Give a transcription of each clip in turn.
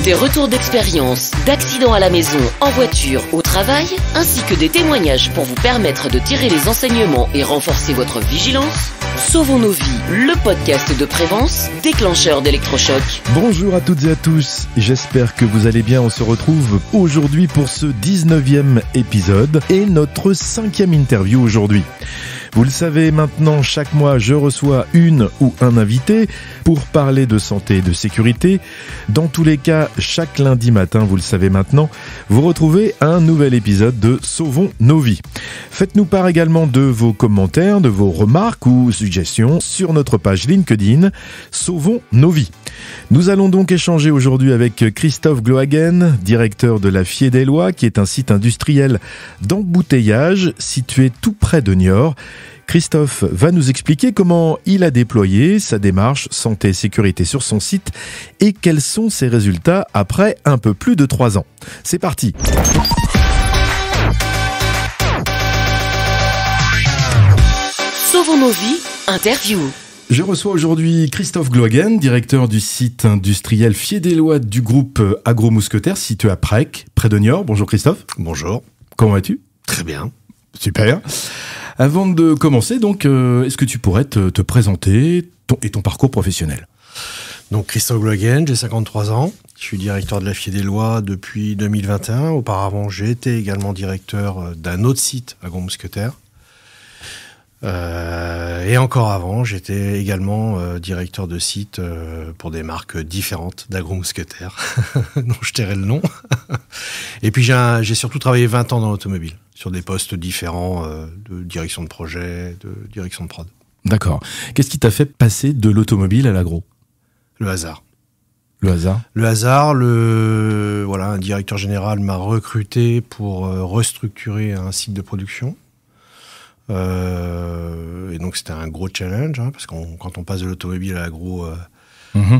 Des retours d'expérience, d'accidents à la maison, en voiture, au travail, ainsi que des témoignages pour vous permettre de tirer les enseignements et renforcer votre vigilance. Sauvons nos vies, le podcast de Prévence, déclencheur d'électrochoc. Bonjour à toutes et à tous, j'espère que vous allez bien. On se retrouve aujourd'hui pour ce 19e épisode et notre 5e interview aujourd'hui. Vous le savez maintenant, chaque mois, je reçois une ou un invité pour parler de santé et de sécurité. Dans tous les cas, chaque lundi matin, vous le savez maintenant, vous retrouvez un nouvel épisode de Sauvons nos vies. Faites-nous part également de vos commentaires, de vos remarques ou suggestions sur notre page LinkedIn Sauvons nos vies. Nous allons donc échanger aujourd'hui avec Christophe Glohagen, directeur de la Fiédellois, qui est un site industriel d'embouteillage situé tout près de Niort. Christophe va nous expliquer comment il a déployé sa démarche santé et sécurité sur son site et quels sont ses résultats après un peu plus de 3 ans. C'est parti. Sauvons nos vies, interview. Je reçois aujourd'hui Christophe Glohagen, directeur du site industriel Fiédellois du groupe Agro-Mousquetaire, situé à Prec, près de Niort. Bonjour Christophe. Bonjour. Comment vas-tu ? Très bien. Super. Avant de commencer, donc, est-ce que tu pourrais te présenter ton parcours professionnel ? Donc Christophe Glohagen, j'ai 53 ans. Je suis directeur de la Fiédellois depuis 2021. Auparavant, j'ai été également directeur d'un autre site Agro-Mousquetaire. Et encore avant, j'étais également directeur de site pour des marques différentes d'Agro-Mousquetaire, dont je tairai le nom. Et puis j'ai surtout travaillé 20 ans dans l'automobile, sur des postes différents de direction de projet, de direction de prod. D'accord. Qu'est-ce qui t'a fait passer de l'automobile à l'agro ? Le hasard. Le hasard ? Le hasard, voilà, un directeur général m'a recruté pour restructurer un site de production. Et donc c'était un gros challenge, hein, parce que quand on passe de l'automobile à l'agro,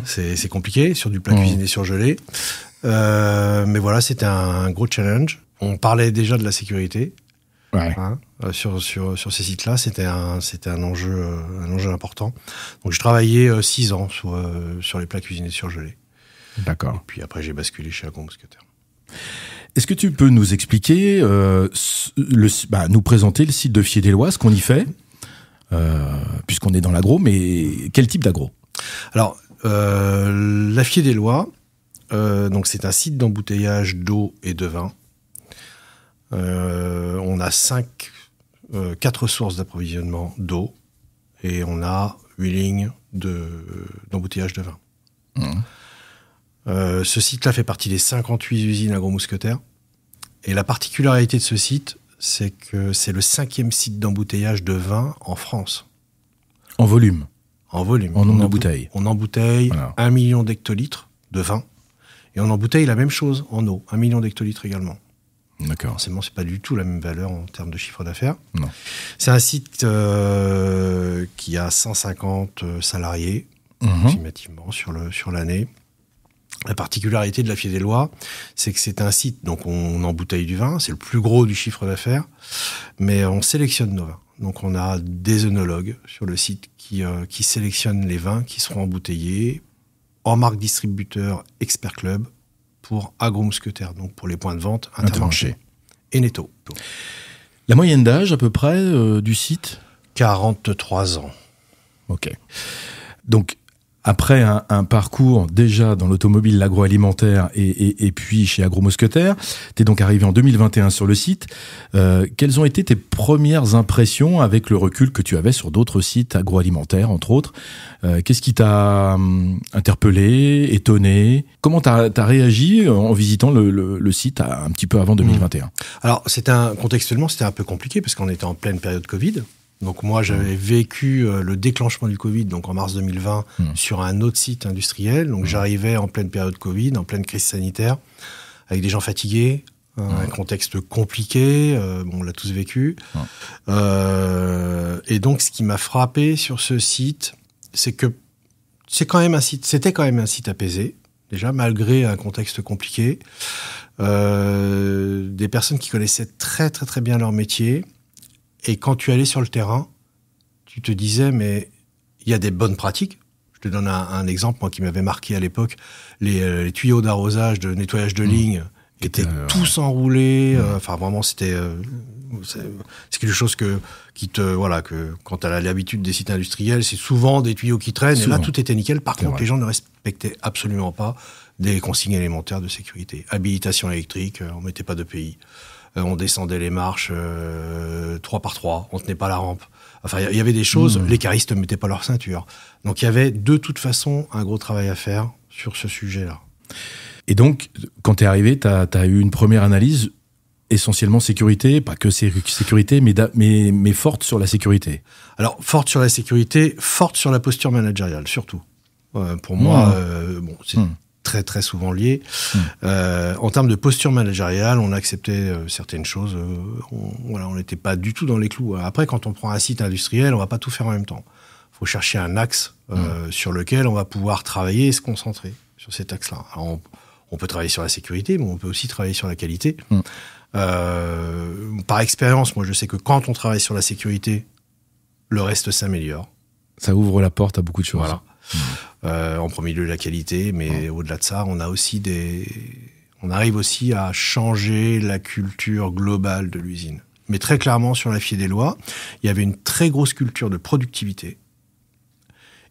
c'est compliqué, sur du plat cuisiné surgelé. Mais voilà, c'était un gros challenge. On parlait déjà de la sécurité. Ouais. Hein, sur ces sites-là, c'était un enjeu important. Donc je travaillais 6 ans sur les plats cuisinés surgelés. D'accord. Et puis après j'ai basculé chez Agro-Mousquetaire. Est-ce que tu peux nous expliquer, nous présenter le site de Fiédellois, ce qu'on y fait, puisqu'on est dans l'agro, mais quel type d'agro ? Alors, la Fiédellois, donc c'est un site d'embouteillage d'eau et de vin. On a 4 sources d'approvisionnement d'eau et on a 8 lignes d'embouteillage de vin. Ce site-là fait partie des 58 usines Agro-Mousquetaire. Et la particularité de ce site, c'est que c'est le 5e site d'embouteillage de vin en France. En volume ? En volume. En nombre de bouteilles. On embouteille 1 million d'hectolitres de vin. Et on embouteille la même chose en eau, 1 million d'hectolitres également. D'accord. Forcément, c'est pas du tout la même valeur en termes de chiffre d'affaires. Non. C'est un site qui a 150 salariés, approximativement, sur l'année. La particularité de la Fiédellois, c'est que c'est un site, donc on embouteille du vin, c'est le plus gros du chiffre d'affaires, mais on sélectionne nos vins. Donc on a des œnologues sur le site qui sélectionnent les vins qui seront embouteillés en marque distributeur Expert Club pour Agro-Mousquetaire, donc pour les points de vente Intermarché et Netto. La moyenne d'âge à peu près du site ? 43 ans. Ok. Donc, après un parcours déjà dans l'automobile, l'agroalimentaire et puis chez Agro-Mousquetaire, tu es donc arrivé en 2021 sur le site. Quelles ont été tes premières impressions avec le recul que tu avais sur d'autres sites agroalimentaires, entre autres ? Qu'est-ce qui t'a interpellé, étonné ? Comment tu as réagi en visitant le site un petit peu avant 2021 ? Alors, contextuellement, c'était un peu compliqué parce qu'on était en pleine période Covid. Donc moi, j'avais vécu le déclenchement du Covid, donc en mars 2020, sur un autre site industriel. Donc j'arrivais en pleine période Covid, en pleine crise sanitaire, avec des gens fatigués, un contexte compliqué, on l'a tous vécu. Et donc ce qui m'a frappé sur ce site, c'est que c'était quand même un site apaisé, déjà, malgré un contexte compliqué. Des personnes qui connaissaient très très très bien leur métier. Et quand tu allais sur le terrain, tu te disais, mais il y a des bonnes pratiques. Je te donne un exemple, moi, qui m'avait marqué à l'époque. Les tuyaux d'arrosage, de nettoyage de ligne étaient tous enroulés. Enfin, vraiment, c'est quelque chose que quand tu as l'habitude des sites industriels, c'est souvent des tuyaux qui traînent. Et là, tout était nickel. Par contre, les gens ne respectaient absolument pas des consignes élémentaires de sécurité. Habilitation électrique, on mettait pas d'EPI. On descendait les marches 3 par 3, on tenait pas la rampe. Enfin, il y avait des choses, les caristes ne mettaient pas leur ceinture. Donc, il y avait de toute façon un gros travail à faire sur ce sujet-là. Et donc, quand tu es arrivé, tu as eu une première analyse essentiellement sécurité, pas que sécurité, mais forte sur la sécurité. Alors, forte sur la sécurité, forte sur la posture managériale, surtout. Pour moi, c'est très très souvent lié. En termes de posture managériale, on acceptait certaines choses. On n'était pas du tout dans les clous. Après, quand on prend un site industriel, on va pas tout faire en même temps. Il faut chercher un axe sur lequel on va pouvoir travailler et se concentrer sur cet axe-là. Alors, on peut travailler sur la sécurité, mais on peut aussi travailler sur la qualité. Par expérience, moi, je sais que quand on travaille sur la sécurité, le reste s'améliore. Ça ouvre la porte à beaucoup de choses. Voilà. En premier lieu, la qualité, mais au-delà de ça, on arrive aussi à changer la culture globale de l'usine. Mais très clairement, sur la Fier-des-Lois, il y avait une très grosse culture de productivité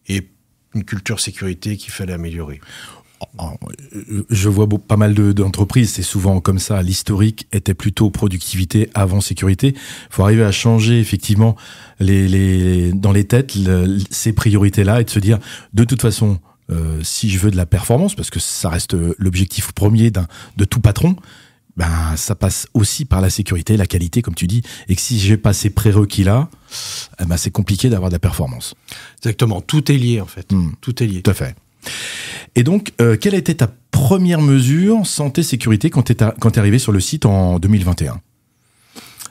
et une culture sécurité qu'il fallait améliorer. Je vois pas mal d'entreprises, c'est souvent comme ça. L'historique était plutôt productivité avant sécurité. Il faut arriver à changer effectivement dans les têtes ces priorités-là et de se dire, de toute façon, si je veux de la performance, parce que ça reste l'objectif premier de tout patron, ben ça passe aussi par la sécurité, la qualité, comme tu dis, et que si j'ai pas ces prérequis-là, ben c'est compliqué d'avoir de la performance. Exactement, tout est lié en fait. Tout est lié. Tout à fait. Et donc, quelle a été ta première mesure santé-sécurité quand t'es arrivé sur le site en 2021 ?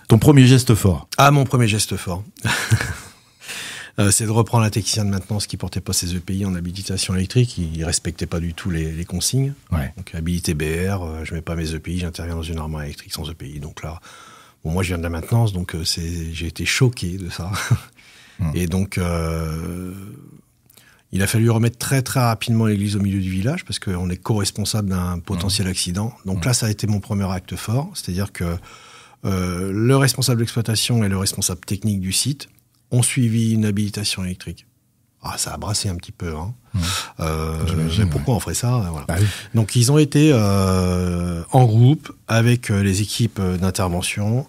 Ton premier geste fort ? Ah, mon premier geste fort. C'est de reprendre un technicien de maintenance qui portait pas ses EPI en habilitation électrique. Il respectait pas du tout les consignes. Ouais. Donc, habilité BR, je mets pas mes EPI, j'interviens dans une armoire électrique sans EPI. Donc là, moi, je viens de la maintenance, donc j'ai été choqué de ça. Et donc... il a fallu remettre très très rapidement l'église au milieu du village parce qu'on est co-responsable d'un potentiel accident. Donc là, ça a été mon premier acte fort. C'est-à-dire que le responsable d'exploitation et le responsable technique du site ont suivi une habilitation électrique. Ah, ça a brassé un petit peu. Pourquoi on ferait ça voilà. Bah oui. Donc ils ont été en groupe avec les équipes d'intervention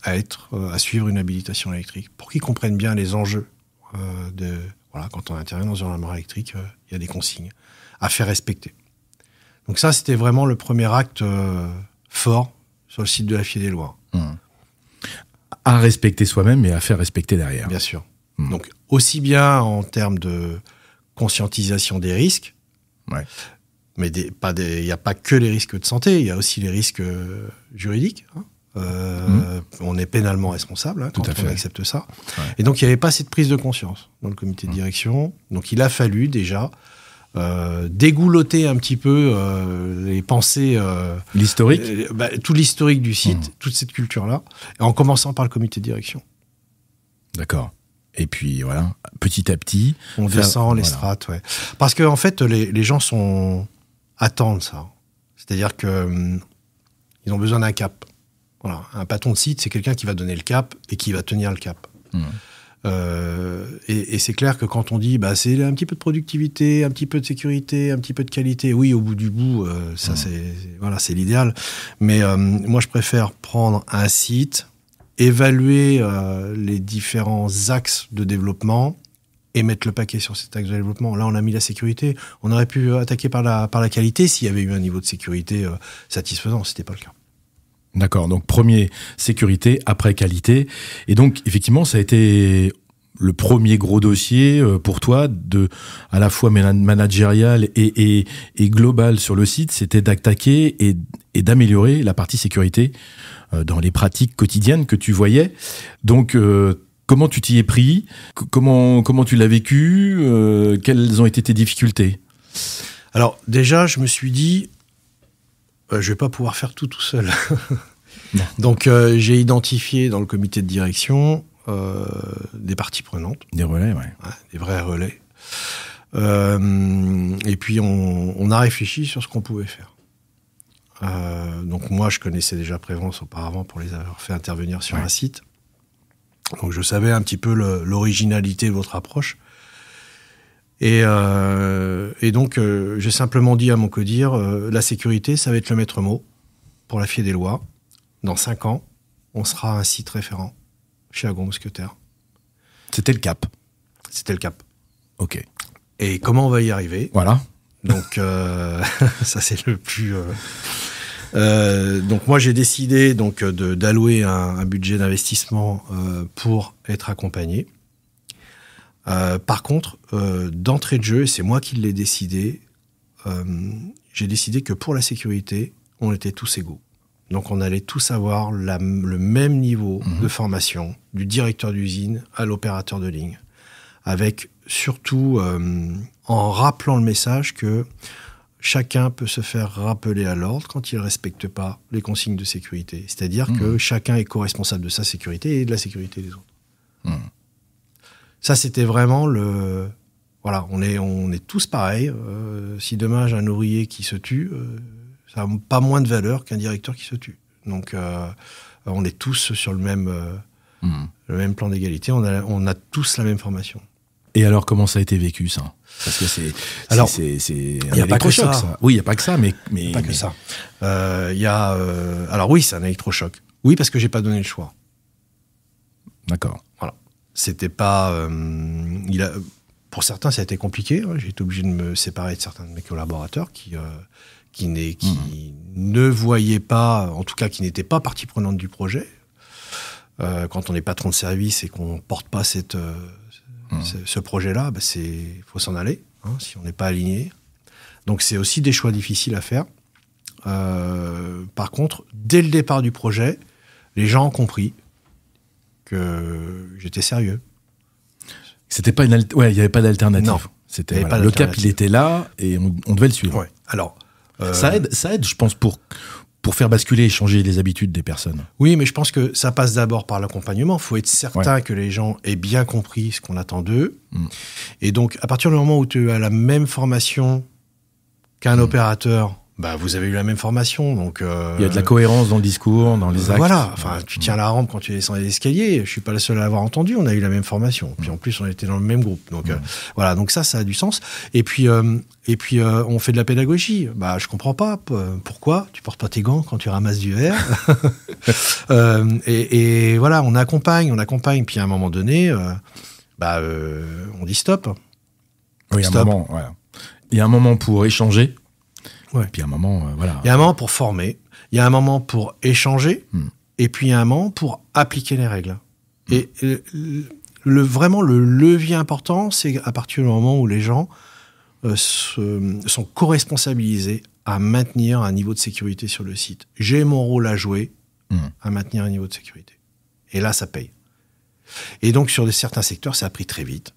à suivre une habilitation électrique pour qu'ils comprennent bien les enjeux Voilà, quand on intervient dans une armoire électrique, il y a des consignes à faire respecter. Donc ça, c'était vraiment le premier acte fort sur le site de la Fier-des-Lois. À respecter soi-même et à faire respecter derrière. Bien sûr. Donc aussi bien en termes de conscientisation des risques, mais il n'y a pas que les risques de santé, il y a aussi les risques juridiques. On est pénalement responsable quand on accepte ça. Ouais. Et donc, il n'y avait pas cette prise de conscience dans le comité de direction. Donc, il a fallu déjà dégoulotter un petit peu les pensées... l'historique tout l'historique du site, toute cette culture-là, en commençant par le comité de direction. D'accord. Et puis, voilà, petit à petit... On descend les strates, ouais. Parce qu'en fait, les gens attendent ça. C'est-à-dire qu'ils ont besoin d'un cap. Voilà, un patron de site, c'est quelqu'un qui va donner le cap et qui va tenir le cap. Et c'est clair que quand on dit c'est un petit peu de productivité, un petit peu de sécurité, un petit peu de qualité, oui, au bout du bout, ça c'est l'idéal. Mais moi, je préfère prendre un site, évaluer les différents axes de développement et mettre le paquet sur cet axe de développement. Là, on a mis la sécurité. On aurait pu attaquer par la qualité s'il y avait eu un niveau de sécurité satisfaisant. C'était pas le cas. D'accord, donc premier, sécurité, après qualité. Et donc, effectivement, ça a été le premier gros dossier pour toi, à la fois managérial et global sur le site, c'était d'attaquer et d'améliorer la partie sécurité dans les pratiques quotidiennes que tu voyais. Donc, comment tu t'y es pris ? Comment tu l'as vécu ? Quelles ont été tes difficultés ? Alors, déjà, je me suis dit... je vais pas pouvoir faire tout seul. Donc, j'ai identifié dans le comité de direction des parties prenantes. Des relais, ouais. Des vrais relais. Et puis on a réfléchi sur ce qu'on pouvait faire. Donc moi, je connaissais déjà Prévence auparavant pour les avoir fait intervenir sur un site. Donc je savais un petit peu l'originalité de votre approche. Et donc j'ai simplement dit à mon codir, la sécurité, ça va être le maître mot pour la Fier des Lois. Dans 5 ans, on sera un site référent chez Agro-Mousquetaires. C'était le cap. C'était le cap. Ok. Et comment on va y arriver ? Voilà. Donc ça c'est le plus. Donc moi j'ai décidé donc d'allouer un budget d'investissement pour être accompagné. Par contre, d'entrée de jeu, et c'est moi qui l'ai décidé, j'ai décidé que pour la sécurité, on était tous égaux. Donc on allait tous avoir le même niveau de formation, du directeur d'usine à l'opérateur de ligne, avec surtout en rappelant le message que chacun peut se faire rappeler à l'ordre quand il ne respecte pas les consignes de sécurité. C'est-à-dire que chacun est co-responsable de sa sécurité et de la sécurité des autres. Ça, c'était vraiment le... Voilà, on est tous pareils. Si demain j'ai un ouvrier qui se tue, ça n'a pas moins de valeur qu'un directeur qui se tue. Donc, on est tous sur le même plan d'égalité. On a tous la même formation. Et alors, comment ça a été vécu, ça ? Parce que c'est il n'y a pas que ça. Oui, il n'y a pas que ça, mais pas que ça. Alors oui, c'est un électrochoc. Oui, parce que j'ai pas donné le choix. D'accord. Voilà. C'était pas. Pour certains, ça a été compliqué. J'ai été obligé de me séparer de certains de mes collaborateurs qui ne voyaient pas, en tout cas, qui n'étaient pas partie prenante du projet. Quand on est patron de service et qu'on porte pas ce projet-là, faut s'en aller, si on n'est pas aligné. Donc c'est aussi des choix difficiles à faire. Par contre, dès le départ du projet, les gens ont compris que j'étais sérieux. C'était pas il n'y avait pas d'alternative. Non, c'était le cap, il était là et on devait le suivre. Ouais. Alors, ça aide, je pense, pour faire basculer et changer les habitudes des personnes. Oui, mais je pense que ça passe d'abord par l'accompagnement. Il faut être certain que les gens aient bien compris ce qu'on attend d'eux. Et donc, à partir du moment où tu as la même formation qu'un opérateur, vous avez eu la même formation. Donc, il y a de la cohérence dans le discours, dans les actes. Voilà, tu tiens la rampe quand tu descends les escaliers. Je suis pas le seul à l'avoir entendu. On a eu la même formation. Puis en plus, on était dans le même groupe. Donc voilà, donc ça a du sens. Et puis on fait de la pédagogie. Je comprends pas pourquoi tu portes pas tes gants quand tu ramasses du verre. Et voilà, on accompagne. Puis à un moment donné, on dit stop. Oui, stop. Il y a un moment pour échanger. Ouais. Puis un moment, voilà. Il y a un moment pour former, il y a un moment pour échanger, et puis il y a un moment pour appliquer les règles. Et vraiment, le levier important, c'est à partir du moment où les gens sont co-responsabilisés à maintenir un niveau de sécurité sur le site. J'ai mon rôle à jouer à maintenir un niveau de sécurité. Et là, ça paye. Et donc, sur certains secteurs, ça a pris très vite.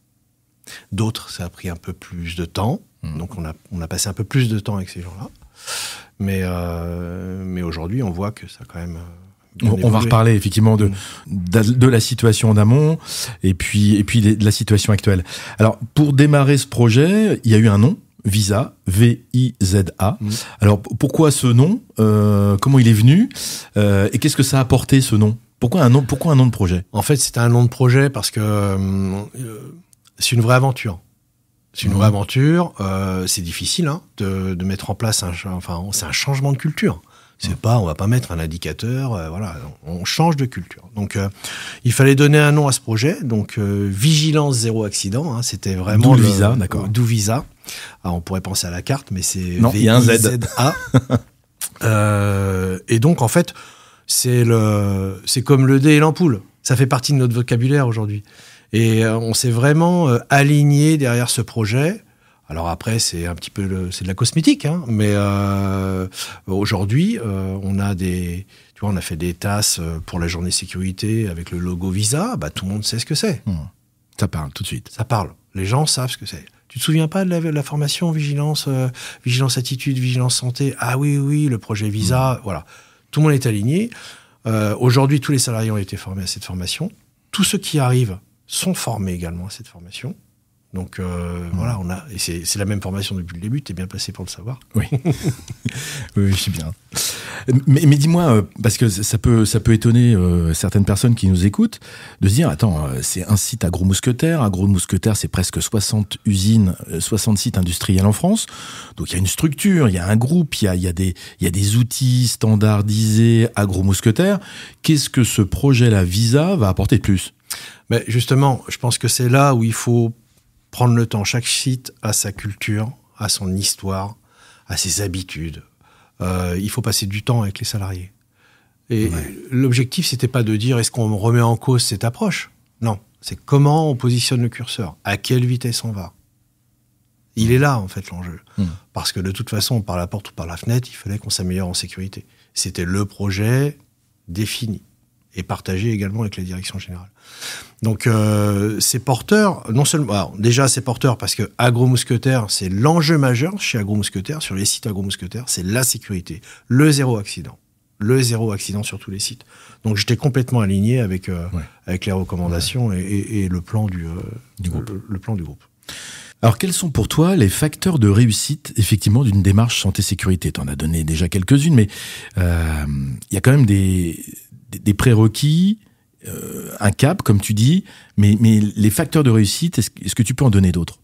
D'autres, ça a pris un peu plus de temps. Donc, on a passé un peu plus de temps avec ces gens-là. Mais aujourd'hui, on voit que ça a quand même... On va reparler effectivement de la situation d'amont et puis de la situation actuelle. Alors, pour démarrer ce projet, il y a eu un nom, Visa, V-I-Z-A. Alors, pourquoi ce nom ? Comment il est venu ? Et qu'est-ce que ça a apporté, ce nom ? Pourquoi un nom de projet ? En fait, c'était un nom de projet parce que c'est une vraie aventure. C'est une vraie aventure. C'est difficile de mettre en place c'est un changement de culture. C'est pas, on va pas mettre un indicateur, voilà, on change de culture. Donc, il fallait donner un nom à ce projet. Donc, Vigilance Zéro Accident, c'était vraiment d'où Visa, d'accord. D'où Visa. Alors, on pourrait penser à la carte, mais c'est non, il y a un Z. Et donc, en fait, c'est comme le dé et l'ampoule. Ça fait partie de notre vocabulaire aujourd'hui. Et on s'est vraiment aligné derrière ce projet. Alors après, c'est un petit peu c'est de la cosmétique, mais aujourd'hui, on a on a fait des tasses pour la journée sécurité avec le logo Visa. Tout le monde sait ce que c'est. Ça parle tout de suite. Ça parle. Les gens savent ce que c'est. Tu te souviens pas de la formation vigilance attitude, vigilance santé ? Ah oui, le projet Visa. Voilà. Tout le monde est aligné. Aujourd'hui, tous les salariés ont été formés à cette formation. Tous ceux qui arrivent sont formés également à cette formation. Donc voilà, et c'est la même formation depuis le début, tu es bien placé pour le savoir. Oui, oui, je suis bien. Mais dis-moi, parce que ça peut étonner certaines personnes qui nous écoutent, de se dire, attends, c'est un site Agro-Mousquetaires. Agro-Mousquetaires, c'est presque 60 usines, 60 sites industriels en France. Donc il y a une structure, il y a un groupe, il y a des outils standardisés Agro-Mousquetaires. Qu'est-ce que ce projet-là, Visa, va apporter de plus ? Mais justement, je pense que c'est là où il faut prendre le temps. Chaque site a sa culture, a son histoire, a ses habitudes. Il faut passer du temps avec les salariés. Et l'objectif, c'était pas de dire est-ce qu'on remet en cause cette approche. Non, c'est comment on positionne le curseur, à quelle vitesse on va. Il est là, en fait, l'enjeu. Parce que de toute façon, par la porte ou par la fenêtre, il fallait qu'on s'améliore en sécurité. C'était le projet défini et partagé également avec la direction générale. Donc, c'est porteur, non seulement... Alors, déjà, c'est porteur parce que Agro-Mousquetaires, c'est l'enjeu majeur chez Agro-Mousquetaires, sur les sites Agro-Mousquetaires, c'est la sécurité, le zéro accident. Le zéro accident sur tous les sites. Donc, j'étais complètement aligné avec les recommandations et le plan du groupe. Le plan du groupe. Alors, quels sont pour toi les facteurs de réussite, effectivement, d'une démarche santé-sécurité ? Tu en as donné déjà quelques-unes, mais il y a quand même des prérequis, un cap, comme tu dis, mais les facteurs de réussite, est-ce que tu peux en donner d'autres ?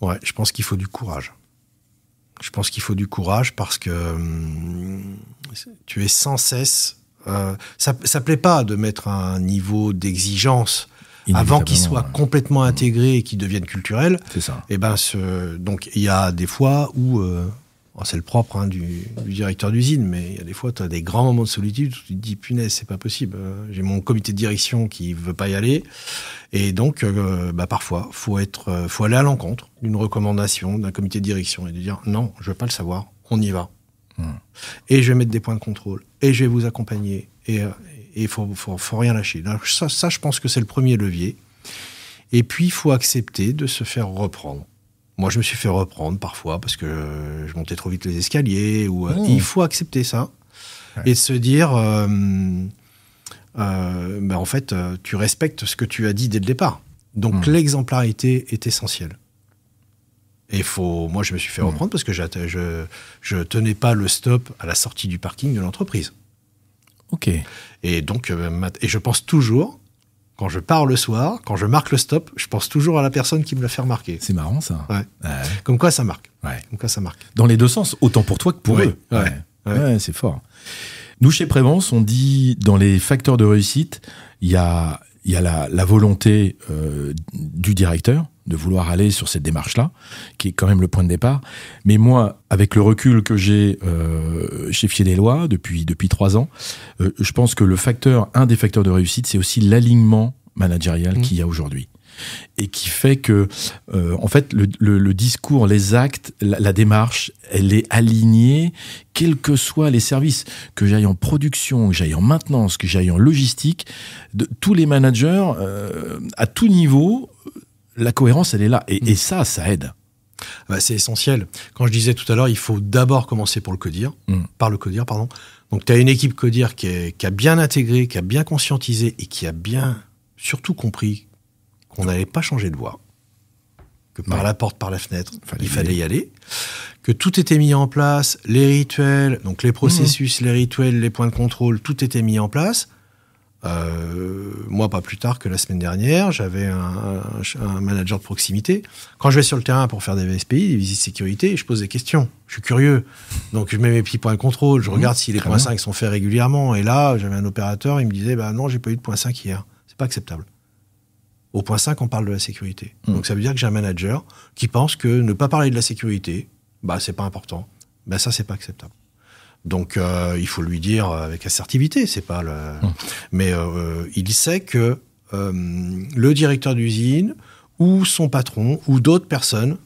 Ouais, je pense qu'il faut du courage. Je pense qu'il faut du courage parce que tu es sans cesse... ça plaît pas de mettre un niveau d'exigence avant qu'il soit complètement intégré et qu'il devienne culturel. C'est ça. Et donc il y a des fois où... c'est le propre du directeur d'usine, mais il y a des fois, tu as des grands moments de solitude où tu te dis, punaise, c'est pas possible. J'ai mon comité de direction qui veut pas y aller. Et donc, parfois, faut aller à l'encontre d'une recommandation d'un comité de direction et de dire, non, je veux pas le savoir, on y va. Et je vais mettre des points de contrôle. Et je vais vous accompagner. Et il faut rien lâcher. Donc, ça, je pense que c'est le premier levier. Et puis, il faut accepter de se faire reprendre. Moi, je me suis fait reprendre parfois parce que je montais trop vite les escaliers. Il faut accepter ça et se dire, en fait, tu respectes ce que tu as dit dès le départ. Donc, l'exemplarité est essentielle. Et moi, je me suis fait reprendre parce que je tenais pas le stop à la sortie du parking de l'entreprise. Ok. Et donc, et je pense toujours... Quand je pars le soir, quand je marque le stop, je pense toujours à la personne qui me l'a fait remarquer. C'est marrant, ça. Ouais. Comme quoi, ça marque. Comme quoi, ça marque. Dans les deux sens, autant pour toi que pour eux. Ouais, c'est fort. Nous, chez Prévence, on dit, dans les facteurs de réussite, il y a la volonté du directeur de vouloir aller sur cette démarche-là, qui est quand même le point de départ. Mais moi, avec le recul que j'ai chez Fier-des-Lois depuis 3 ans, je pense que un des facteurs de réussite, c'est aussi l'alignement managérial qu'il y a aujourd'hui. Et qui fait que, en fait, le discours, les actes, la démarche, elle est alignée, quels que soient les services, que j'aille en production, que j'aille en maintenance, que j'aille en logistique, tous les managers, à tout niveau, la cohérence, elle est là. Et ça aide. C'est essentiel. Quand je disais tout à l'heure, il faut d'abord commencer par le CODIR. Donc, tu as une équipe CODIR qui a bien intégré, qui a bien conscientisé et qui a bien, surtout compris qu'on n'allait pas changer de voie. Que par la porte, par la fenêtre, il fallait y aller. Que tout était mis en place, les rituels, donc les processus, les rituels, les points de contrôle, tout était mis en place. Moi, pas plus tard que la semaine dernière, j'avais un manager de proximité. Quand je vais sur le terrain pour faire des VSPI, des visites sécurité, je pose des questions. Je suis curieux. Donc, je mets mes petits points de contrôle. Je regarde si les points 5 sont faits régulièrement. Et là, j'avais un opérateur, il me disait, non, j'ai pas eu de point 5 hier. C'est pas acceptable. Au point 5, on parle de la sécurité. Donc, ça veut dire que j'ai un manager qui pense que ne pas parler de la sécurité, c'est pas important. Ça, c'est pas acceptable. Donc, il faut lui dire avec assertivité, c'est pas le... Mais il sait que le directeur d'usine ou son patron ou d'autres personnes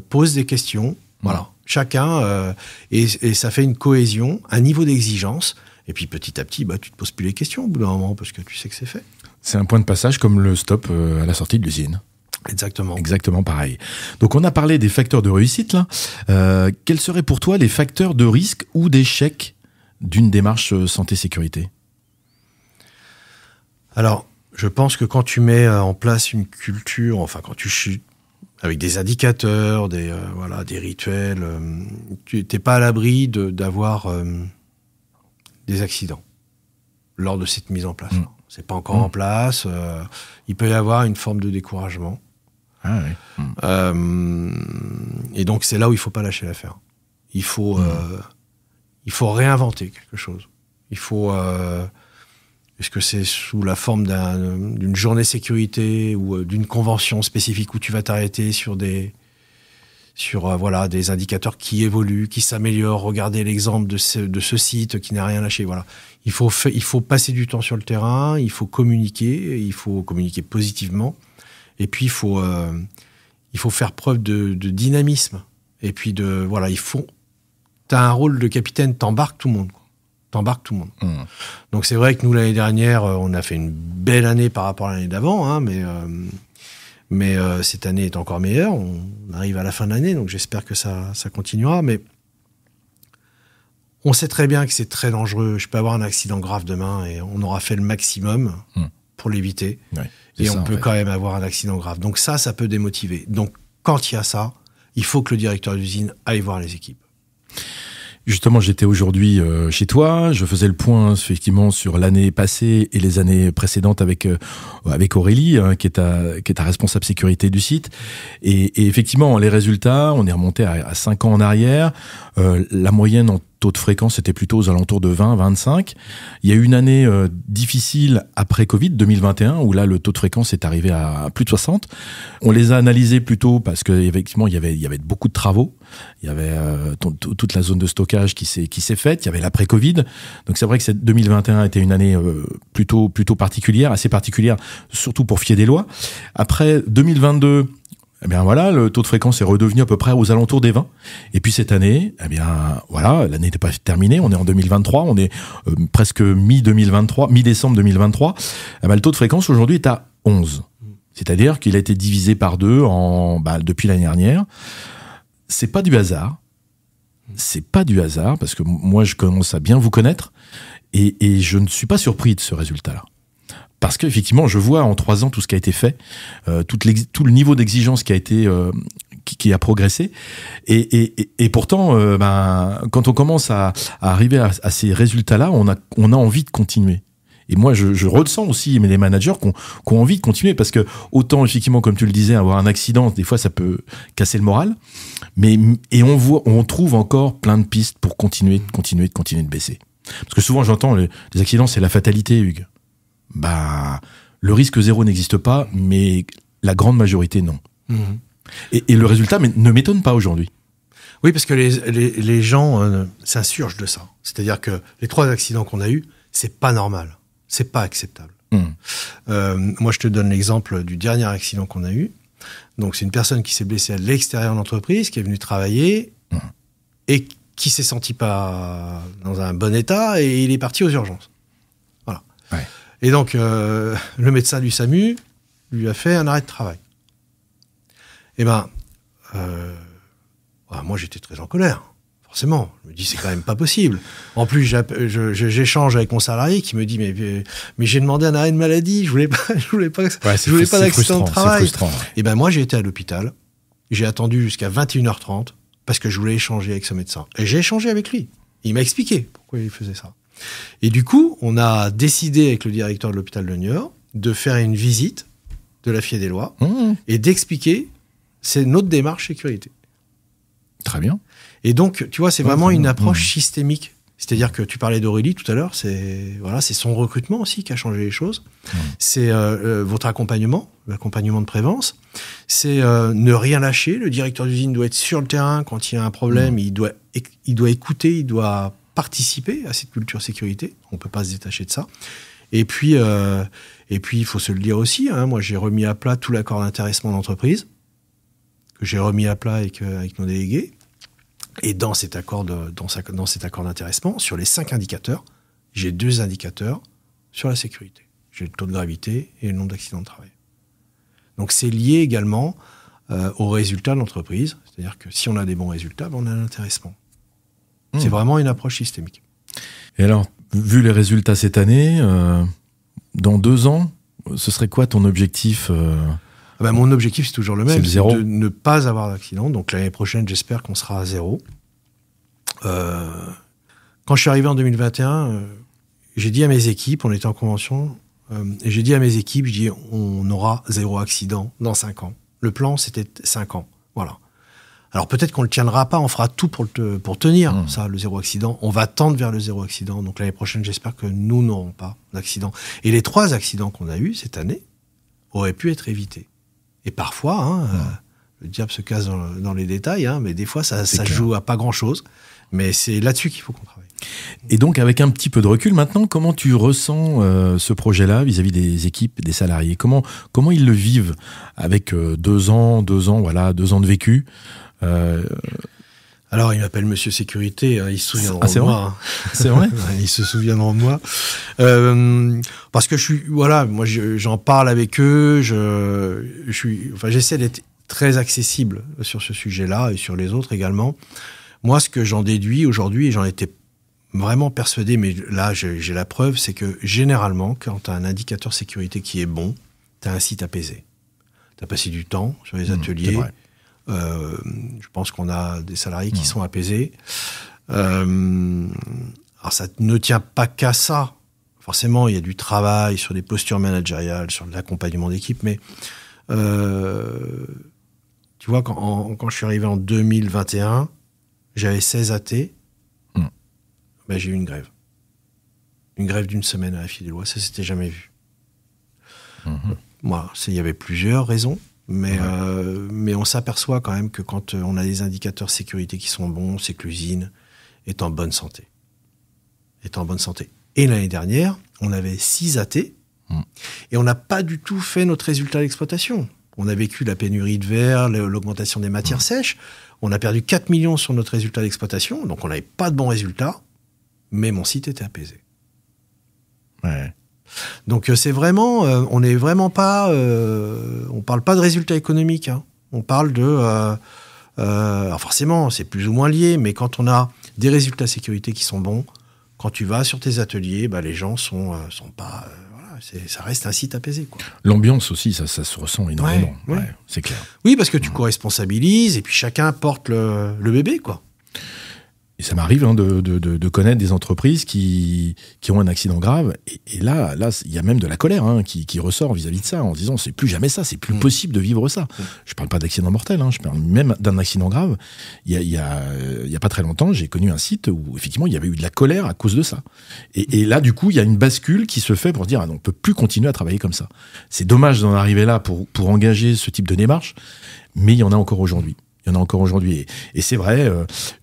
posent des questions. Voilà, chacun et ça fait une cohésion, un niveau d'exigence. Et puis petit à petit, tu te poses plus les questions au bout d'un moment parce que tu sais que c'est fait. C'est un point de passage comme le stop à la sortie de l'usine. Exactement pareil. Donc on a parlé des facteurs de réussite là. Quels seraient pour toi les facteurs de risque ou d'échec d'une démarche santé-sécurité ? Alors, je pense que quand tu mets en place une culture, quand avec des indicateurs, des rituels. Tu n'es pas à l'abri d'avoir des accidents lors de cette mise en place. C'est pas encore en place. Il peut y avoir une forme de découragement. Ah oui. Et donc c'est là où il faut pas lâcher l'affaire. Il faut réinventer quelque chose. Il faut est-ce que c'est sous la forme d'une journée sécurité ou d'une convention spécifique où tu vas t'arrêter sur des indicateurs qui évoluent, qui s'améliorent. Regardez l'exemple de ce site qui n'a rien lâché. Voilà. Il faut passer du temps sur le terrain, il faut communiquer positivement. Et puis il faut faire preuve de dynamisme. Et puis t'as un rôle de capitaine, t'embarques tout le monde. Donc c'est vrai que nous l'année dernière, on a fait une belle année par rapport à l'année d'avant, hein, mais cette année est encore meilleure. On arrive à la fin de l'année, donc j'espère que ça continuera. Mais on sait très bien que c'est très dangereux. Je peux avoir un accident grave demain et on aura fait le maximum pour l'éviter. Ouais, et on peut quand même avoir un accident grave. Donc ça peut démotiver. Donc quand il y a ça, il faut que le directeur d'usine aille voir les équipes. Justement, j'étais aujourd'hui chez toi, je faisais le point effectivement sur l'année passée et les années précédentes avec Aurélie, hein, qui est ta responsable sécurité du site. Et effectivement, les résultats, on est remonté à 5 ans en arrière. La moyenne en taux de fréquence était plutôt aux alentours de 20-25. Il y a eu une année difficile après Covid, 2021, où là, le taux de fréquence est arrivé à plus de 60. On les a analysés plutôt parce que effectivement, il y avait beaucoup de travaux. Il y avait toute la zone de stockage qui s'est faite. Il y avait l'après-Covid. Donc c'est vrai que cette 2021 était une année plutôt particulière, assez particulière, surtout pour fier des lois. Après 2022, eh bien voilà, le taux de fréquence est redevenu à peu près aux alentours des 20. Et puis cette année, eh bien voilà, l'année n'est pas terminée, on est en 2023, on est presque mi-décembre 2023. Eh bien, le taux de fréquence aujourd'hui est à 11. C'est-à-dire qu'il a été divisé par 2 depuis l'année dernière. C'est pas du hasard. C'est pas du hasard, parce que moi je commence à bien vous connaître et je ne suis pas surpris de ce résultat-là. Parce qu'effectivement, je vois en 3 ans tout ce qui a été fait, tout le niveau d'exigence qui a été qui a progressé, et pourtant, quand on commence à arriver à ces résultats-là, on a envie de continuer. Et moi, je ressens aussi les managers qui ont envie de continuer, parce que autant effectivement, comme tu le disais, avoir un accident, des fois, ça peut casser le moral, et on trouve encore plein de pistes pour continuer de baisser. Parce que souvent, j'entends les accidents, c'est la fatalité, Hugues. Le risque zéro n'existe pas, mais la grande majorité, non. Mmh. Et le résultat ne m'étonne pas aujourd'hui. Oui, parce que les gens s'insurgent de ça. C'est-à-dire que les 3 accidents qu'on a eus, c'est pas normal. C'est pas acceptable. Mmh. Moi, je te donne l'exemple du dernier accident qu'on a eu. Donc, c'est une personne qui s'est blessée à l'extérieur de l'entreprise, qui est venue travailler et qui s'est senti pas dans un bon état, et il est parti aux urgences. Voilà. Ouais. Et donc, le médecin du SAMU lui a fait un arrêt de travail. Eh moi, j'étais très en colère, forcément. Je me dis, c'est quand même pas possible. En plus, j'échange avec mon salarié qui me dit, mais j'ai demandé un arrêt de maladie, je voulais pas d'accident de travail. C'est frustrant, ouais. Et moi, j'ai été à l'hôpital, j'ai attendu jusqu'à 21h30 parce que je voulais échanger avec ce médecin. Et j'ai échangé avec lui. Il m'a expliqué pourquoi il faisait ça. Et du coup, on a décidé avec le directeur de l'hôpital de Niort de faire une visite de la FIA des lois et d'expliquer c'est notre démarche sécurité. Très bien. Et donc, tu vois, c'est vraiment une approche systémique. C'est-à-dire que tu parlais d'Aurélie tout à l'heure, c'est son recrutement aussi qui a changé les choses. C'est votre accompagnement, l'accompagnement de prévence. C'est ne rien lâcher. Le directeur d'usine doit être sur le terrain quand il y a un problème. Il doit écouter, il doit participer à cette culture sécurité. On peut pas se détacher de ça. Et puis, il faut se le dire aussi. Moi, j'ai remis à plat tout l'accord d'intéressement d'entreprise que j'ai remis à plat avec nos délégués. Et dans cet accord d'intéressement, sur les 5 indicateurs, j'ai 2 indicateurs sur la sécurité. J'ai le taux de gravité et le nombre d'accidents de travail. Donc c'est lié également aux résultats de l'entreprise. C'est-à-dire que si on a des bons résultats, on a l'intéressement. C'est vraiment une approche systémique. Et alors, vu les résultats cette année, dans 2 ans, ce serait quoi ton objectif Mon objectif, c'est toujours le même, c'est de ne pas avoir d'accident. Donc l'année prochaine, j'espère qu'on sera à 0. Quand je suis arrivé en 2021, j'ai dit à mes équipes, on était en convention, et j'ai dit à mes équipes, on aura 0 accident dans 5 ans. Le plan, c'était 5 ans. Voilà. Alors peut-être qu'on le tiendra pas, on fera tout pour tenir ça, le 0 accident. On va tendre vers le 0 accident. Donc l'année prochaine, j'espère que nous n'aurons pas d'accident. Et les 3 accidents qu'on a eus cette année auraient pu être évités. Et parfois, le diable se casse dans les détails, mais des fois, ça joue à pas grand-chose. Mais c'est là-dessus qu'il faut qu'on travaille. Et donc, avec un petit peu de recul maintenant, comment tu ressens ce projet-là vis-à-vis des équipes, des salariés ? Comment ils le vivent avec 2 ans, voilà, 2 ans de vécu Alors, ils m'appellent Monsieur Sécurité, ils se souviendront de moi. C'est vrai. Ils se souviendront de moi. Parce que moi, j'en parle avec eux, j'essaie d'être très accessible sur ce sujet-là et sur les autres également. Moi, ce que j'en déduis aujourd'hui, et j'en étais vraiment persuadé, mais là, j'ai la preuve, c'est que généralement, quand tu as un indicateur sécurité qui est bon, tu as un site apaisé. Tu as passé du temps sur les ateliers. Je pense qu'on a des salariés qui sont apaisés. Alors, ça ne tient pas qu'à ça. Forcément, il y a du travail sur des postures managériales, sur l'accompagnement d'équipe, mais tu vois, quand je suis arrivé en 2021, j'avais 16 AT, j'ai eu une grève. Une grève d'1 semaine à la Fille des Lois, ça s'était jamais vu. Voilà, il y avait plusieurs raisons, mais on s'aperçoit quand même que quand on a des indicateurs sécurité qui sont bons, c'est que l'usine est en bonne santé. Et l'année dernière, on avait 6 AT, et on n'a pas du tout fait notre résultat d'exploitation. On a vécu la pénurie de verre, l'augmentation des matières sèches. On a perdu 4 millions sur notre résultat d'exploitation, donc on n'avait pas de bons résultats, mais mon site était apaisé. Ouais. Donc c'est vraiment, on n'est vraiment pas, on parle pas de résultats économiques, on parle de, alors forcément c'est plus ou moins lié, mais quand on a des résultats sécurité qui sont bons, quand tu vas sur tes ateliers, les gens sont pas, ça reste un site apaisé, quoi. L'ambiance aussi, ça se ressent énormément. Ouais, c'est clair. Oui, parce que tu co-responsabilises et puis chacun porte le bébé, quoi. Et ça m'arrive de connaître des entreprises qui ont un accident grave. Et là, il y a même de la colère qui ressort vis-à-vis de ça, en disant c'est plus jamais ça, c'est plus possible de vivre ça. Je parle pas d'accident mortel, je parle même d'un accident grave. Il y a pas très longtemps, j'ai connu un site où effectivement il y avait eu de la colère à cause de ça. Et là, du coup, il y a une bascule qui se fait pour dire on peut plus continuer à travailler comme ça. C'est dommage d'en arriver là pour engager ce type de démarche, mais il y en a encore aujourd'hui. Et c'est vrai,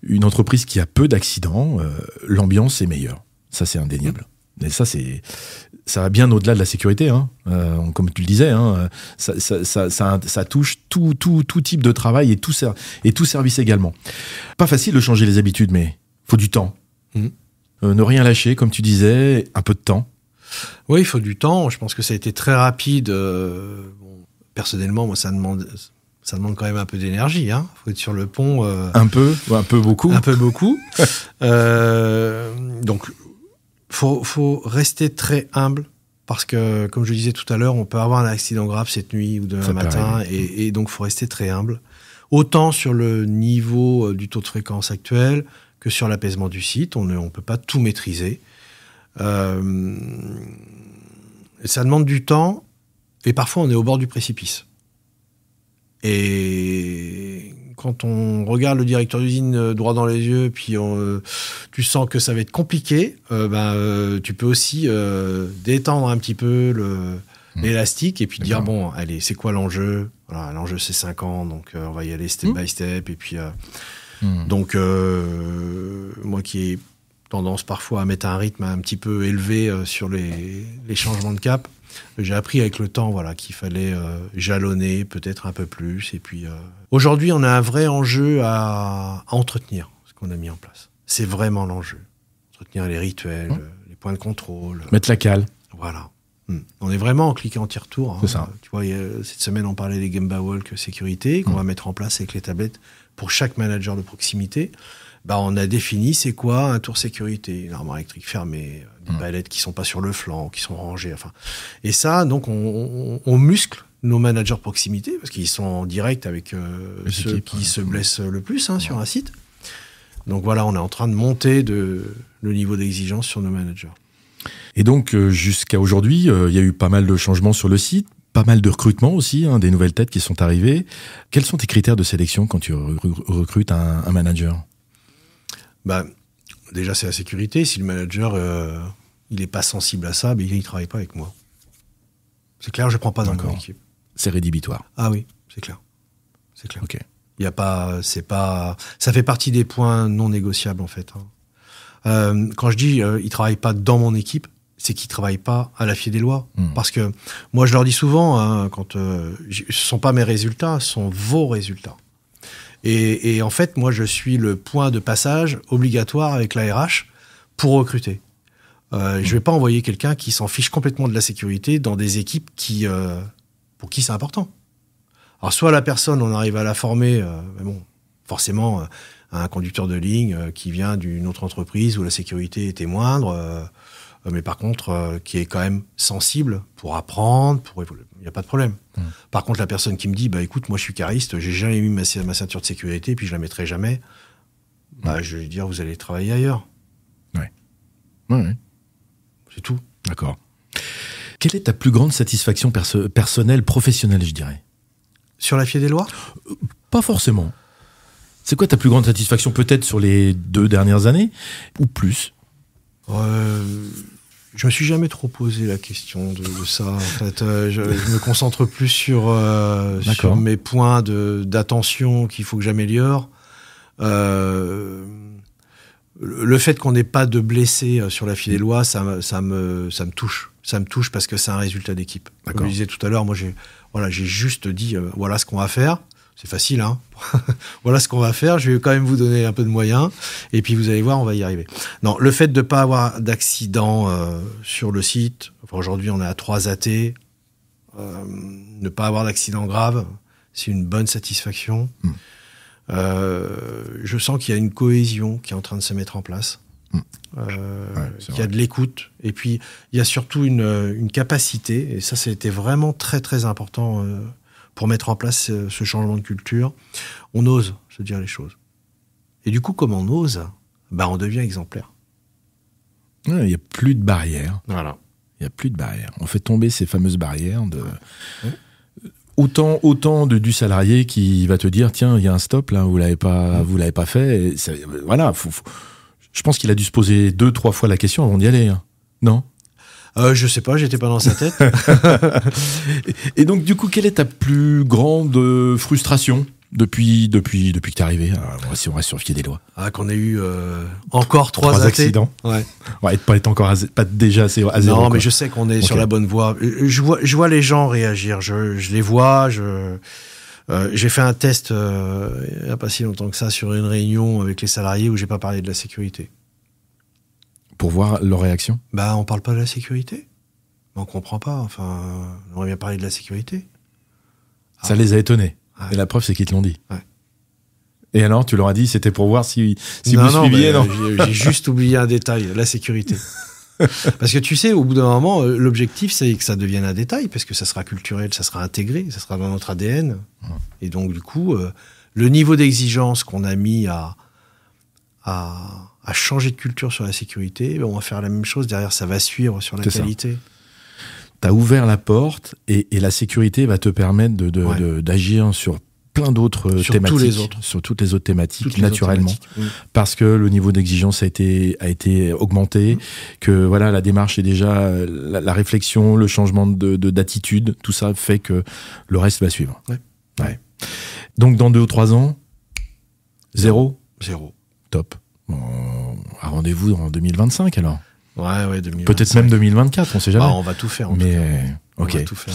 une entreprise qui a peu d'accidents, l'ambiance est meilleure. Ça, c'est indéniable. Et ça va bien au-delà de la sécurité. Comme tu le disais, ça touche tout type de travail et tout service également. Pas facile de changer les habitudes, mais faut du temps. Ne rien lâcher, comme tu disais, un peu de temps. Oui, il faut du temps. Je pense que ça a été très rapide. Personnellement, moi, ça demande quand même un peu d'énergie. Faut être sur le pont. Un peu beaucoup. Un peu beaucoup. Donc, faut rester très humble parce que, comme je le disais tout à l'heure, on peut avoir un accident grave cette nuit ou demain matin, et donc faut rester très humble. Autant sur le niveau du taux de fréquence actuel que sur l'apaisement du site. On ne peut pas tout maîtriser. Ça demande du temps et parfois on est au bord du précipice. Et quand on regarde le directeur d'usine droit dans les yeux, puis tu sens que ça va être compliqué, tu peux aussi détendre un petit peu l'élastique et puis dire bon, allez, c'est quoi l'enjeu ? Voilà, l'enjeu c'est 5 ans, donc on va y aller step by step. Et puis donc moi qui ai tendance parfois à mettre un rythme un petit peu élevé sur les changements de cap. J'ai appris avec le temps qu'il fallait jalonner peut-être un peu plus. Et puis aujourd'hui, on a un vrai enjeu à entretenir ce qu'on a mis en place. C'est vraiment l'enjeu. Entretenir les rituels, les points de contrôle. Mettre la cale. Voilà. On est vraiment en cliquet anti-retour. C'est ça. Tu vois, cette semaine, on parlait des Gemba Walk sécurité qu'on va mettre en place avec les tablettes pour chaque manager de proximité. On a défini c'est quoi un tour sécurité, une armoire électrique fermée, des palettes qui sont pas sur le flanc, qui sont rangées, et ça, donc on muscle nos managers de proximité, parce qu'ils sont en direct avec ceux équipes, qui se blessent le plus sur un site. Donc voilà, on est en train de monter le niveau d'exigence sur nos managers. Et donc, jusqu'à aujourd'hui, il y a eu pas mal de changements sur le site, pas mal de recrutements aussi, des nouvelles têtes qui sont arrivées. Quels sont tes critères de sélection quand tu recrutes un manager ? Déjà, c'est la sécurité. Si le manager il n'est pas sensible à ça, il ne travaille pas avec moi. C'est clair, je ne prends pas dans mon équipe. C'est rédhibitoire. Ah oui, c'est clair. C'est clair. Ok. Il y a pas, c'est pas, ça fait partie des points non négociables en fait. Quand je dis ils travaillent pas dans mon équipe, c'est qu'ils travaillent pas à la pied des lois. Parce que moi je leur dis souvent, quand ce sont pas mes résultats, ce sont vos résultats. Et en fait, moi je suis le point de passage obligatoire avec la RH pour recruter. Je vais pas envoyer quelqu'un qui s'en fiche complètement de la sécurité dans des équipes pour qui c'est important. Alors soit la personne, on arrive à la former, mais bon, forcément, un conducteur de ligne qui vient d'une autre entreprise où la sécurité était moindre, mais par contre, qui est quand même sensible pour apprendre, il n'y a pas de problème. Par contre, la personne qui me dit, écoute, moi je suis cariste, j'ai jamais mis ma ceinture de sécurité, puis je la mettrai jamais, je vais lui dire, vous allez travailler ailleurs. Ouais. C'est tout. D'accord. Quelle est ta plus grande satisfaction personnelle, professionnelle, je dirais ? Sur la pied des lois ? Pas forcément. C'est quoi ta plus grande satisfaction, peut-être sur les 2 dernières années, ou plus ? Je me suis jamais trop posé la question de ça. En fait, je me concentre plus sur mes points d'attention qu'il faut que j'améliore. Le fait qu'on n'ait pas de blessés sur la pied des lois, ça me touche. Ça me touche parce que c'est un résultat d'équipe. Comme je disais tout à l'heure, moi j'ai juste dit voilà ce qu'on va faire. C'est facile, hein. Voilà ce qu'on va faire. Je vais quand même vous donner un peu de moyens. Et puis vous allez voir, on va y arriver. Non, le fait de ne pas avoir d'accident sur le site. Aujourd'hui, on est à 3 AT. Ne pas avoir d'accident grave, c'est une bonne satisfaction. Je sens qu'il y a une cohésion qui est en train de se mettre en place. Qu'il y a de l'écoute. Et puis, il y a surtout une capacité. Et ça, c'était vraiment très, très important pour mettre en place ce changement de culture. On ose se dire les choses. Et du coup, comme on ose, on devient exemplaire. Il n'y a plus de barrières. Voilà. Il n'y a plus de barrières. On fait tomber ces fameuses barrières de... Autant du salarié qui va te dire tiens, il y a un stop là, vous l'avez pas fait. Et voilà, je pense qu'il a dû se poser 2-3 fois la question avant d'y aller. Non ? Je sais pas, j'étais pas dans sa tête. Et donc du coup, quelle est ta plus grande frustration depuis que t'es arrivé ? Alors, si on reste sur le pied des lois. Qu'on ait eu encore 3 accidents. Ouais. Et pas être encore pas déjà assez à zéro. Non, mais je sais qu'on est sur la bonne voie. Je vois les gens réagir. Je les vois. J'ai fait un test il n'y a pas si longtemps que ça sur une réunion avec les salariés où j'ai pas parlé de la sécurité. Pour voir leur réaction ? On parle pas de la sécurité. On comprend pas. Enfin, on aurait bien parlé de la sécurité. Ça les a étonnés. Ouais. Et la preuve, c'est qu'ils te l'ont dit. Ouais. Et alors, tu leur as dit, c'était pour voir si vous suiviez, non ? J'ai juste oublié un détail, la sécurité. Parce que tu sais, au bout d'un moment, l'objectif, c'est que ça devienne un détail, parce que ça sera culturel, ça sera intégré, ça sera dans notre ADN. Et donc, du coup, le niveau d'exigence qu'on a mis à changer de culture sur la sécurité, on va faire la même chose derrière, ça va suivre sur la qualité. T'as ouvert la porte et la sécurité va te permettre d'agir sur plein d'autres thématiques. Sur toutes les autres thématiques, naturellement. Parce que le niveau d'exigence a été augmenté, que voilà, la démarche est déjà, la réflexion, le changement d'attitude, tout ça fait que le reste va suivre. Ouais. Donc dans 2 ou 3 ans, zéro. Top. Bon, à rendez-vous en 2025 alors. Ouais, 2025. Peut-être même 2024, on sait jamais. On va tout faire. On va tout faire.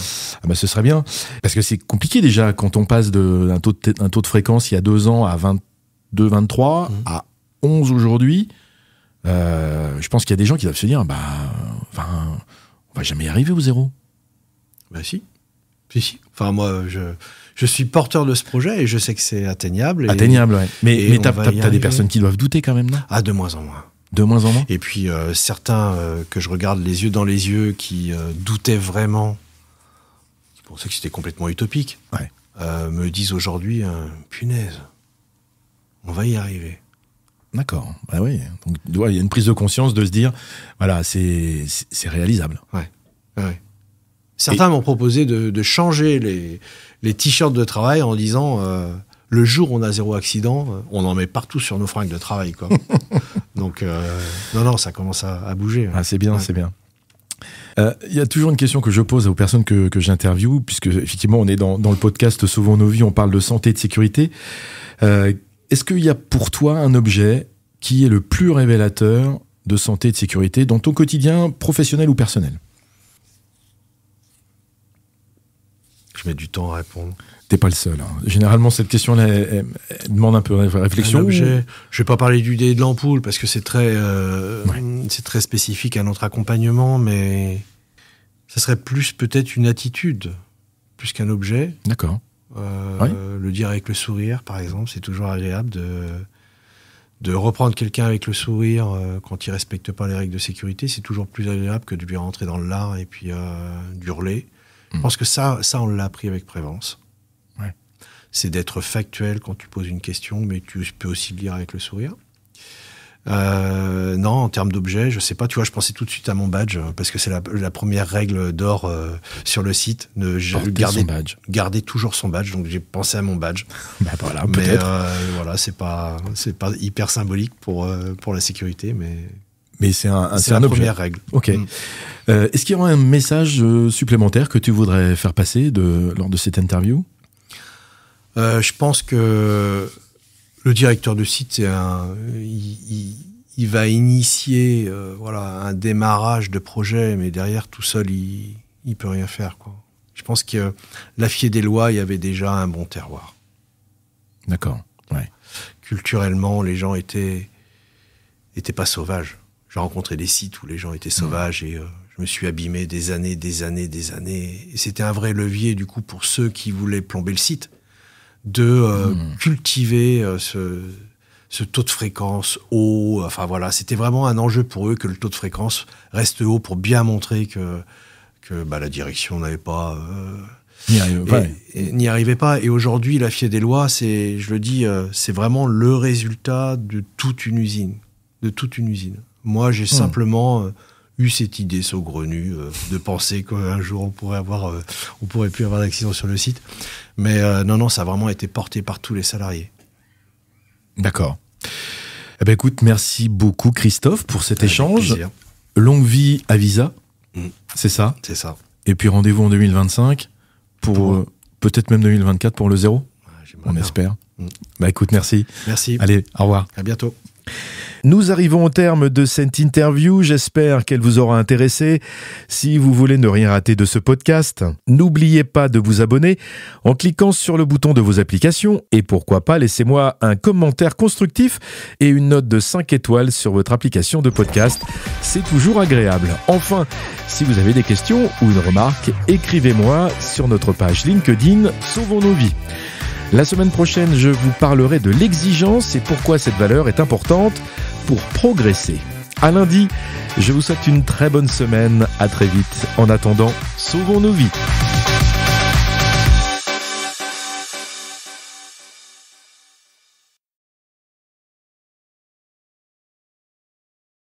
Ce serait bien. Parce que c'est compliqué déjà quand on passe d'un taux de fréquence il y a 2 ans à 22, 23, à 11 aujourd'hui. Je pense qu'il y a des gens qui doivent se dire, on va jamais y arriver au zéro. Si. Enfin, moi, je suis porteur de ce projet et je sais que c'est atteignable. Atteignable, ouais. Mais t'as des personnes qui doivent douter quand même, non ? De moins en moins. De moins en moins. Et puis certains que je regarde les yeux dans les yeux qui doutaient vraiment, pensaient que c'était complètement utopique, Ouais. Me disent aujourd'hui, punaise, on va y arriver. D'accord. Bah oui. Donc, il y a une prise de conscience de se dire, voilà, c'est réalisable. Ouais. Certains m'ont proposé de changer les t-shirts de travail en disant le jour où on a 0 accident, on en met partout sur nos fringues de travail, quoi. Donc non, ça commence à bouger. Ah, c'est bien, Ouais. c'est bien. Il y a toujours une question que je pose aux personnes que j'interviewe, puisque effectivement on est dans le podcast Sauvons nos vies, on parle de santé et de sécurité. Est-ce qu'il y a pour toi un objet qui est le plus révélateur de santé et de sécurité dans ton quotidien professionnel ou personnel ? Je mets du temps à répondre. T'es pas le seul. Hein. Généralement, cette question-là, elle demande un peu de réflexion. Un objet, je vais pas parler du dé et de l'ampoule parce que c'est très spécifique à notre accompagnement, mais ça serait plus peut-être une attitude plus qu'un objet. D'accord. Le dire avec le sourire, par exemple, c'est toujours agréable de reprendre quelqu'un avec le sourire quand il respecte pas les règles de sécurité. C'est toujours plus agréable que de lui rentrer dans le lard et puis d'hurler. Je pense que ça on l'a appris avec Prévence. Ouais. C'est d'être factuel quand tu poses une question, mais tu peux aussi le dire avec le sourire. Non, en termes d'objets, je sais pas. Tu vois, je pensais tout de suite à mon badge parce que c'est la première règle d'or sur le site. Garder toujours son badge. Donc j'ai pensé à mon badge. Bah voilà, mais peut-être. voilà, c'est pas hyper symbolique pour la sécurité, Mais c'est un c'est la objet. première règle. Ok. Est-ce qu'il y aura un message supplémentaire que tu voudrais faire passer lors de cette interview ? Je pense que le directeur de site, il va initier un démarrage de projet, mais derrière, tout seul, il peut rien faire, quoi. Je pense que la Fier-des-Lois, il y avait déjà un bon terroir. D'accord. Ouais. Culturellement, les gens étaient pas sauvages. J'ai rencontré des sites où les gens étaient sauvages et je me suis abîmé des années. Et c'était un vrai levier, du coup, pour ceux qui voulaient plomber le site, de cultiver ce taux de fréquence haut. Enfin voilà, c'était vraiment un enjeu pour eux que le taux de fréquence reste haut pour bien montrer que la direction n'avait pas... n'y arrivait pas. Et aujourd'hui, la Fier-des-Lois, c'est vraiment le résultat de toute une usine. Moi, j'ai simplement eu cette idée saugrenue de penser qu'un jour on pourrait plus avoir d'accident sur le site. Mais non, ça a vraiment été porté par tous les salariés. D'accord. Eh ben écoute, merci beaucoup Christophe pour cet échange. Plaisir. Longue vie à Visa, c'est ça ? C'est ça. Et puis rendez-vous en 2025 pour peut-être même 2024 pour le 0. On espère. Bah écoute, merci. Merci. Allez, au revoir. À bientôt. Nous arrivons au terme de cette interview, j'espère qu'elle vous aura intéressé. Si vous voulez ne rien rater de ce podcast, n'oubliez pas de vous abonner en cliquant sur le bouton de vos applications et pourquoi pas laissez-moi un commentaire constructif et une note de 5 étoiles sur votre application de podcast, c'est toujours agréable. Enfin, si vous avez des questions ou une remarque, écrivez-moi sur notre page LinkedIn Sauvons nos vies. La semaine prochaine, je vous parlerai de l'exigence et pourquoi cette valeur est importante pour progresser. À lundi, je vous souhaite une très bonne semaine. À très vite. En attendant, sauvons nos vies.